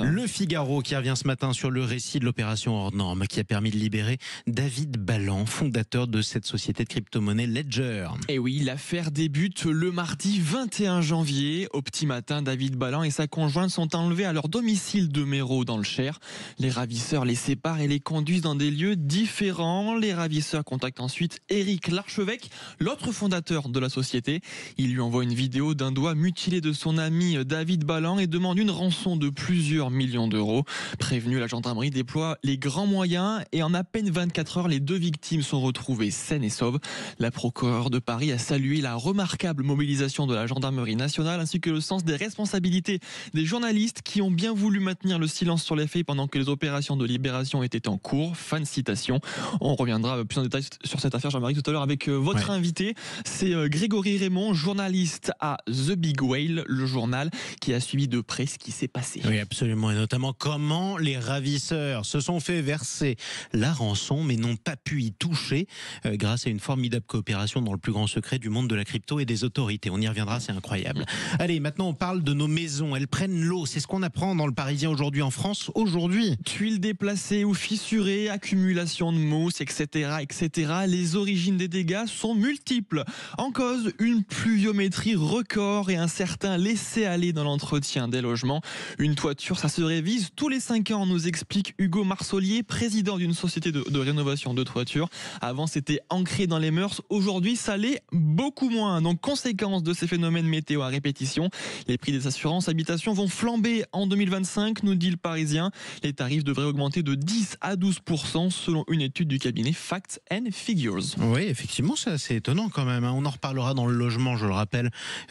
Le Figaro qui revient ce matin sur le récit de l'opération hors norme qui a permis de libérer David Ballan, fondateur de cette société de crypto-monnaie Ledger. Et oui, l'affaire débute le mardi 21 janvier. Au petit matin, David Ballan et sa conjointe sont enlevés à leur domicile de Méreau dans le Cher. Les ravisseurs les séparent et les conduisent dans des lieux différents. Les ravisseurs contactent ensuite Éric Larchevêque, l'autre fondateur de la société. Il lui envoie une vidéo d'un doigt mutilé de son ami David Ballan et demande une rançon de plusieurs millions d'euros. Prévenu, la gendarmerie déploie les grands moyens et en à peine 24 heures, les deux victimes sont retrouvées saines et sauves. La procureure de Paris a salué la remarquable mobilisation de la gendarmerie nationale ainsi que le sens des responsabilités des journalistes qui ont bien voulu maintenir le silence sur les faits pendant que les opérations de libération étaient en cours. Fin de citation. On reviendra plus en détail sur cette affaire, Jean-Marie, tout à l'heure avec votre invité. C'est Grégory Raymond, journaliste à The Big Whale, le journal qui a suivi de près ce qui s'est passé. Oui, absolument. Et notamment comment les ravisseurs se sont fait verser la rançon mais n'ont pas pu y toucher grâce à une formidable coopération dans le plus grand secret du monde de la crypto et des autorités. On y reviendra, c'est incroyable. Allez, maintenant on parle de nos maisons. Elles prennent l'eau. C'est ce qu'on apprend dans le Parisien aujourd'hui en France. Aujourd'hui, tuiles déplacées ou fissurées, accumulation de mousse, etc., etc. Les origines des dégâts sont multiples. En cause, une pluviométrie record et un certain laisser-aller dans l'entretien des logements. Une toiture, ça se révise tous les 5 ans, nous explique Hugo Marsolier, président d'une société de rénovation de toiture. Avant, c'était ancré dans les mœurs. Aujourd'hui, ça l'est beaucoup moins. Donc, conséquence de ces phénomènes météo à répétition, les prix des assurances habitation vont flamber en 2025, nous dit le Parisien. Les tarifs devraient augmenter de 10 à 12% selon une étude du cabinet Facts and Figures. Oui, effectivement, c'est assez étonnant quand même. On en reparlera dans le logement, je le rappelle.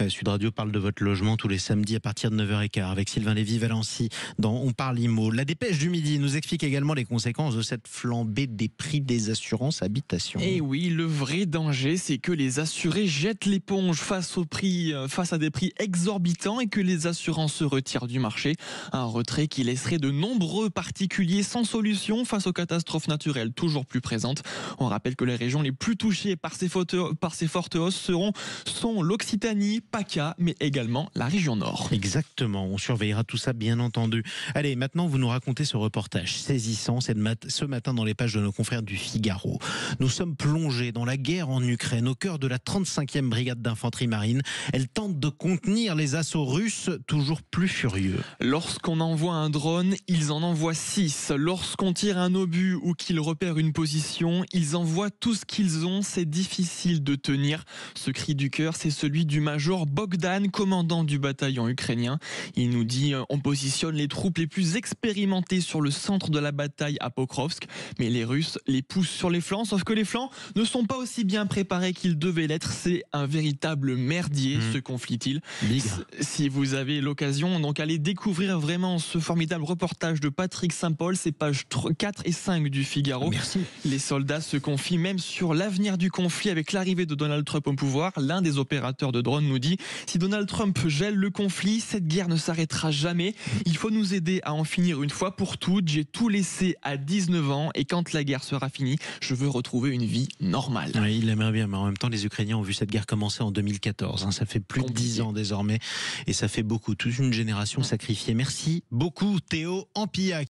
Sud Radio parle de votre logement tous les samedis à partir de 9h15 avec Sylvain Lévy-Valency dans On parle IMO. La dépêche du midi nous explique également les conséquences de cette flambée des prix des assurances habitation. Et oui, le vrai danger, c'est que les assurés jettent l'éponge face à des prix exorbitants et que les assurances se retirent du marché. Un retrait qui laisserait de nombreux particuliers sans solution face aux catastrophes naturelles toujours plus présentes. On rappelle que les régions les plus touchées par ces fortes hausses sont l'Occitanie, PACA, mais également la région Nord. Exactement, on surveillera tout ça bien entendu. Allez, maintenant vous nous racontez ce reportage saisissant, c'est ce matin dans les pages de nos confrères du Figaro. Nous sommes plongés dans la guerre en Ukraine, au cœur de la 35e brigade d'infanterie marine. Elle tente de contenir les assauts russes toujours plus furieux. Lorsqu'on envoie un drone, ils en envoient 6. Lorsqu'on tire un obus ou qu'ils repèrent une position, ils envoient tout ce qu'ils ont. C'est difficile de tenir. Ce cri du cœur, c'est celui du major Bogdan, commandant du bataillon ukrainien. Il nous dit on positionne les troupes les plus expérimentées sur le centre de la bataille à Pokrovsk, mais les Russes les poussent sur les flancs, sauf que les flancs ne sont pas aussi bien préparés qu'ils devaient l'être. C'est un véritable merdier, ce conflit-il. Si vous avez l'occasion, donc allez découvrir vraiment ce formidable reportage de Patrick Saint-Paul, c'est pages 4 et 5 du Figaro. Merci. Les soldats se confient même sur l'avenir du conflit avec l'arrivée de Donald Trump au pouvoir. L'un des opérateurs de drones nous dit « Si Donald Trump gèle le conflit, cette guerre ne s'arrêtera jamais. Il faut nous aider à en finir une fois pour toutes. J'ai tout laissé à 19 ans et quand la guerre sera finie, je veux retrouver une vie normale. » Oui, il aimerait bien, mais en même temps, les Ukrainiens ont vu cette guerre commencer en 2014. Ça fait plus de 10 ans désormais et ça fait beaucoup. Toute une génération sacrifiée. Merci beaucoup Théo Ampillac.